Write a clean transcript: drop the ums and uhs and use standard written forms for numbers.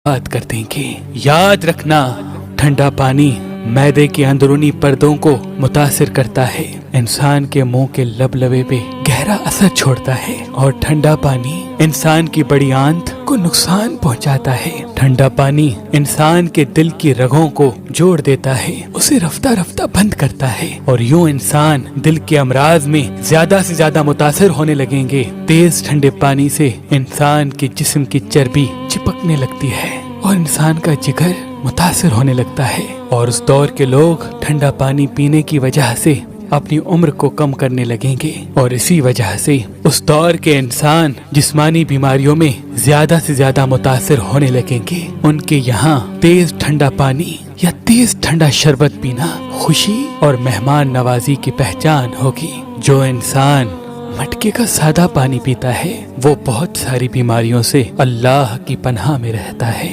बात कर देंगे। याद रखना, ठंडा पानी मैदे के अंदरूनी पर्दों को मुतासिर करता है, इंसान के मुंह के लबलबे पे गहरा असर छोड़ता है, और ठंडा पानी इंसान की बड़ी आंत को नुकसान पहुंचाता है। ठंडा पानी इंसान के दिल की रगों को जोड़ देता है, उसे रफ्ता रफ्ता बंद करता है, और यूं इंसान दिल के अमराज में ज्यादा से ज्यादा मुतासिर होने लगेंगे। तेज ठंडे पानी से इंसान के जिस्म की चर्बी चिपकने लगती है और इंसान का जिगर मुतासिर होने लगता है, और उस दौर के लोग ठंडा पानी पीने की वजह से अपनी उम्र को कम करने लगेंगे, और इसी वजह से उस दौर के इंसान जिस्मानी बीमारियों में ज्यादा से ज्यादा मुतासिर होने लगेंगे। उनके यहाँ तेज ठंडा पानी या तेज ठंडा शरबत पीना खुशी और मेहमान नवाजी की पहचान होगी। जो इंसान मटके का सादा पानी पीता है वो बहुत सारी बीमारियों से अल्लाह की पनाह में रहता है।